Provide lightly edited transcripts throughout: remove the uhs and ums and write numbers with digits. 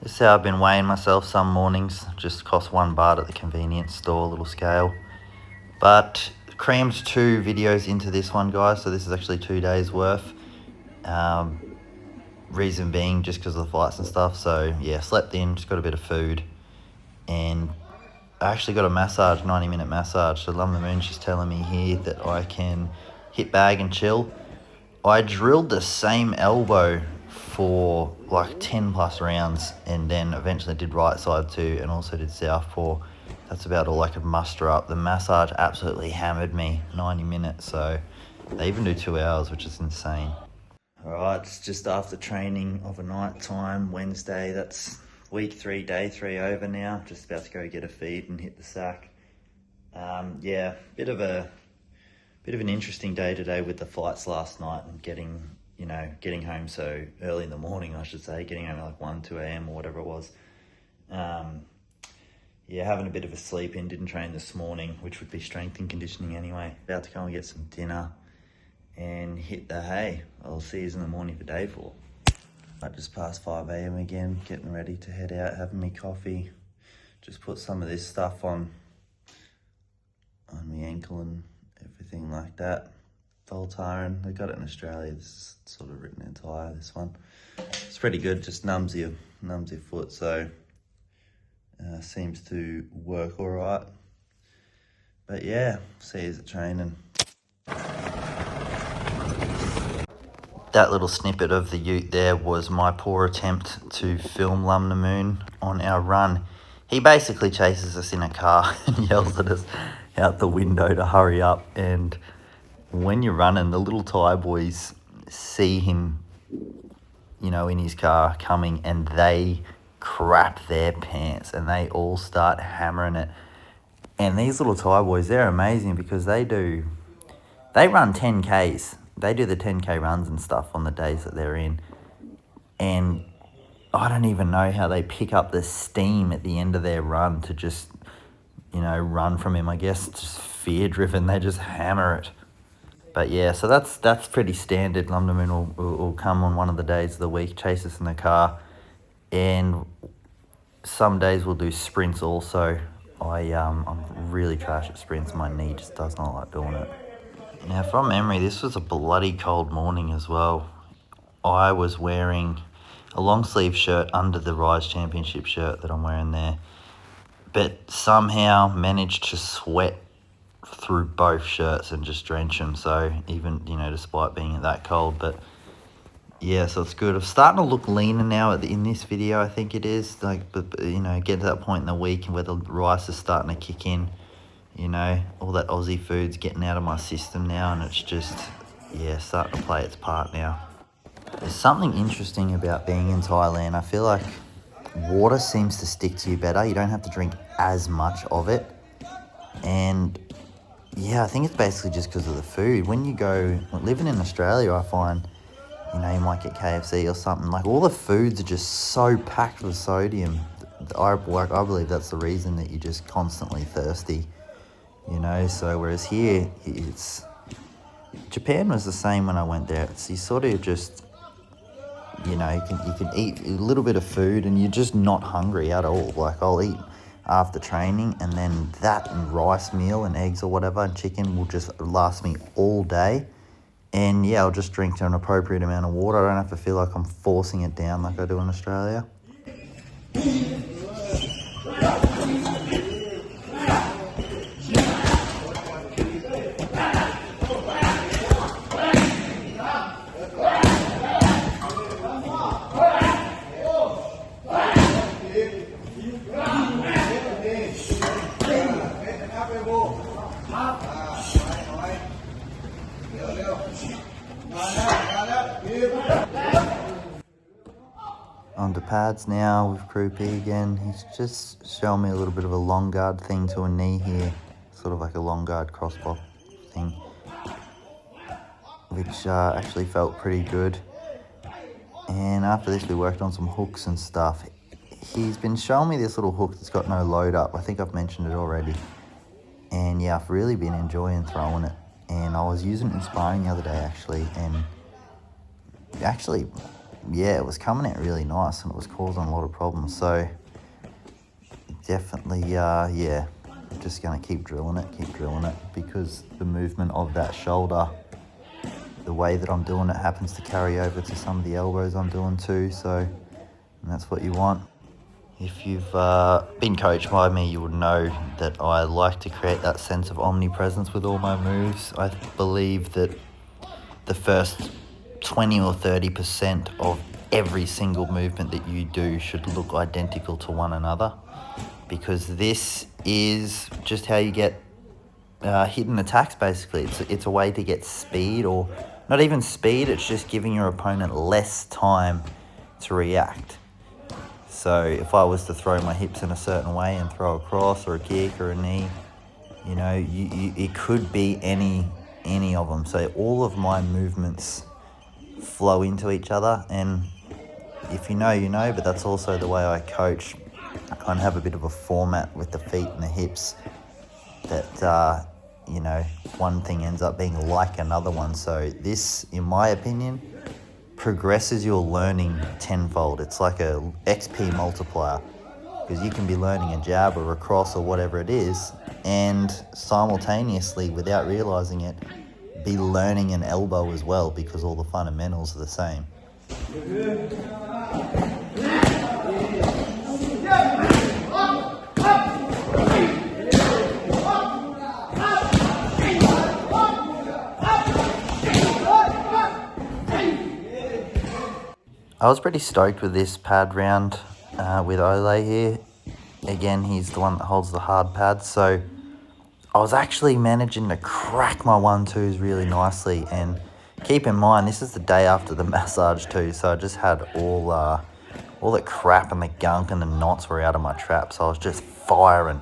This is how I've been weighing myself some mornings. Just cost $1 at the convenience store, little scale. But crammed 2 videos into this one, guys, so this is actually 2 days worth. Reason being just because of the flights and stuff. So yeah, slept in, just got a bit of food, and I actually got a massage, 90-minute massage. So Lum the Moon, she's telling me here that I can hit bag and chill. I drilled the same elbow for like 10 plus rounds, and then eventually did right side too, and also did southpaw. That's about all I could muster up. The massage absolutely hammered me, 90 minutes. So they even do 2 hours, which is insane. All right, it's just after training of a night time, Wednesday. That's week 3, day 3 over now. Just about to go get a feed and hit the sack. Yeah, bit of an interesting day today with the flights last night and getting home so early in the morning, I should say, getting home at like 1, 2 a.m. or whatever it was. Yeah, having a bit of a sleep in, didn't train this morning, which would be strength and conditioning anyway. About to go and get some dinner and hit the hay. I'll see you in the morning for day 4. Right, just past 5 a.m. again, getting ready to head out, having me coffee. Just put some of this stuff on my ankle and everything like that. Voltaren, they got it in Australia. This is sort of written in Thai, this one. It's pretty good, just numbs your foot, so seems to work all right. But yeah, see you at training. That little snippet of the ute there was my poor attempt to film Lum the Moon on our run. He basically chases us in a car and yells at us out the window to hurry up. And when you're running, the little Thai boys see him, in his car coming, and they crap their pants and they all start hammering it. And these little Thai boys, they're amazing because they run 10Ks. They do the 10K runs and stuff on the days that they're in. And I don't even know how they pick up the steam at the end of their run to just, run from him. I guess just fear-driven. They just hammer it. But yeah, so that's pretty standard. Lum the Moon will come on one of the days of the week, chase us in the car. And some days we'll do sprints also. I'm really trash at sprints. My knee just does not like doing it. Now, from memory, this was a bloody cold morning as well. I was wearing a long sleeve shirt under the Rise Championship shirt that I'm wearing there, but somehow managed to sweat through both shirts and just drench them. So even, despite being that cold, but yeah, so it's good. I'm starting to look leaner now in this video, I think it is. But get to that point in the week where the rice is starting to kick in. All that Aussie food's getting out of my system now, and it's just, starting to play its part now. There's something interesting about being in Thailand. I feel like water seems to stick to you better. You don't have to drink as much of it. And yeah, I think it's basically just because of the food. When you go, living in Australia, I find, you might get KFC or something. Like, all the foods are just so packed with sodium. I believe that's the reason that you're just constantly thirsty. So whereas here, Japan was the same when I went there. It's you sort of just, you can eat a little bit of food and you're just not hungry at all. Like, I'll eat after training, and then that and rice meal and eggs or whatever and chicken will just last me all day. And yeah, I'll just drink an appropriate amount of water. I don't have to feel like I'm forcing it down like I do in Australia. Onto pads now with Crew P again. He's just showing me a little bit of a long guard thing to a knee here. Sort of like a long guard crossbop thing. Which actually felt pretty good. And after this we worked on some hooks and stuff. He's been showing me this little hook that's got no load up. I think I've mentioned it already. And yeah, I've really been enjoying throwing it. And I was using it in sparring the other day actually. And actually yeah, it was coming out really nice and it was causing a lot of problems. So definitely, yeah, I'm just going to keep drilling it because the movement of that shoulder, the way that I'm doing it happens to carry over to some of the elbows I'm doing too. So and that's what you want. If you've been coached by me, you would know that I like to create that sense of omnipresence with all my moves. I believe that the first 20 or 30% of every single movement that you do should look identical to one another, because this is just how you get hidden attacks, basically. It's a way to get speed, or not even speed, it's just giving your opponent less time to react. So if I was to throw my hips in a certain way and throw a cross or a kick or a knee, you know, it could be any of them. So all of my movements flow into each other, and if you know, you know, but that's also the way I coach. I kind of have a bit of a format with the feet and the hips that, you know, one thing ends up being like another one. So this, in my opinion, progresses your learning tenfold. It's like a XP multiplier, because you can be learning a jab or a cross or whatever it is, and simultaneously, without realizing it, be learning an elbow as well, because all the fundamentals are the same. I was pretty stoked with this pad round with Ole here. Again, he's the one that holds the hard pads, so I was actually managing to crack my 1-2s really nicely. And keep in mind, this is the day after the massage too, so I just had all the crap and the gunk and the knots were out of my trap, so I was just firing.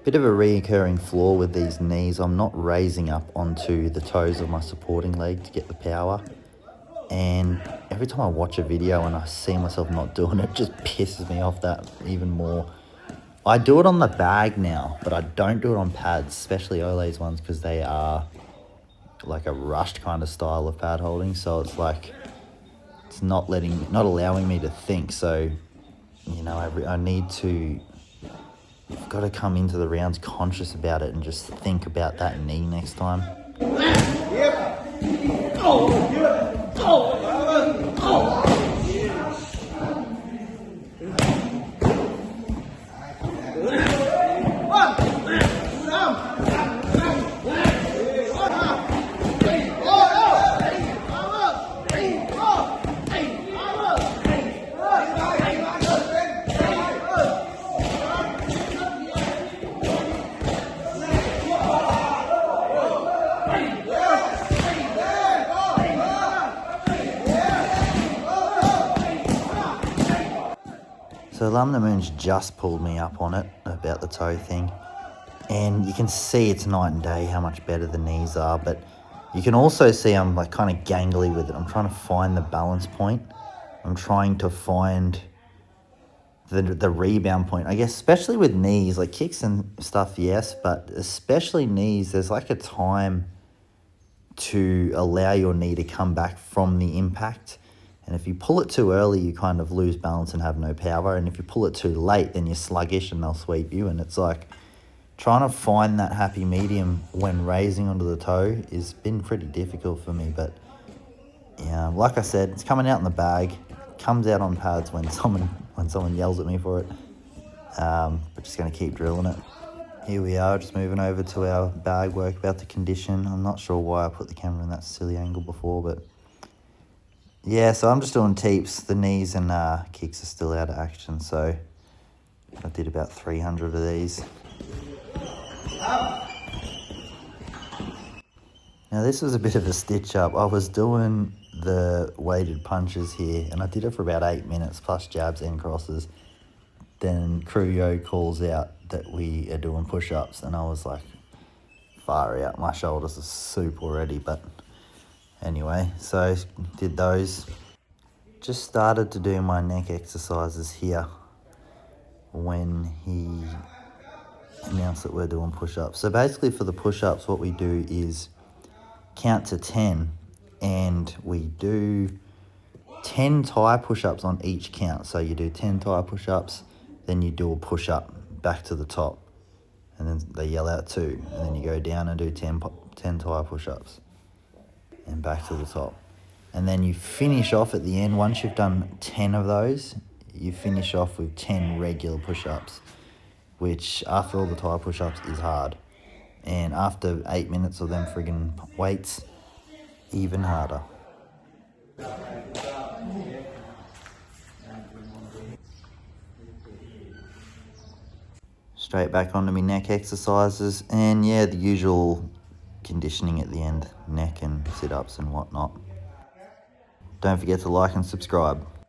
Bit of a recurring flaw with these knees. I'm not raising up onto the toes of my supporting leg to get the power. And every time I watch a video and I see myself not doing it, it just pisses me off that even more. I do it on the bag now, but I don't do it on pads, especially Ole's ones, because they are like a rushed kind of style of pad holding. So it's like, it's not allowing me to think. So, you know, I need to, I've got to come into the rounds conscious about it and just think about that knee next time. So Lam Moon's just pulled me up on it about the toe thing, and you can see it's night and day how much better the knees are, but you can also see I'm like kind of gangly with it. I'm trying to find the balance point. I'm trying to find the rebound point, I guess, especially with knees, like kicks and stuff, yes, but especially knees, there's like a time to allow your knee to come back from the impact. And if you pull it too early, you kind of lose balance and have no power. And if you pull it too late, then you're sluggish and they'll sweep you. And it's like trying to find that happy medium when raising onto the toe has been pretty difficult for me. But yeah, like I said, it's coming out in the bag. Comes out on pads when someone yells at me for it. But just going to keep drilling it. Here we are, just moving over to our bag work about the condition. I'm not sure why I put the camera in that silly angle before, but Yeah, so I'm just doing teeps. The knees and kicks are still out of action, so I did about 300 of these. Now this was a bit of a stitch up. I was doing the weighted punches here, and I did it for about 8 minutes, plus jabs and crosses. Then Cruyo calls out that we are doing push-ups, and I was like, far out. My shoulders are soup already, but anyway, so did those. Just started to do my neck exercises here when he announced that we're doing push-ups. So basically for the push-ups, what we do is count to 10, and we do 10 Thai push-ups on each count. So you do 10 Thai push-ups, then you do a push-up back to the top, and then they yell out 2, and then you go down and do 10 Thai push-ups and back to the top. And then you finish off at the end. Once you've done 10 of those, you finish off with 10 regular push-ups, which after all the Thai push-ups is hard. And after 8 minutes of them friggin' weights, even harder. Straight back onto my neck exercises, and yeah, the usual conditioning at the end, neck and sit-ups and whatnot. Don't forget to like and subscribe.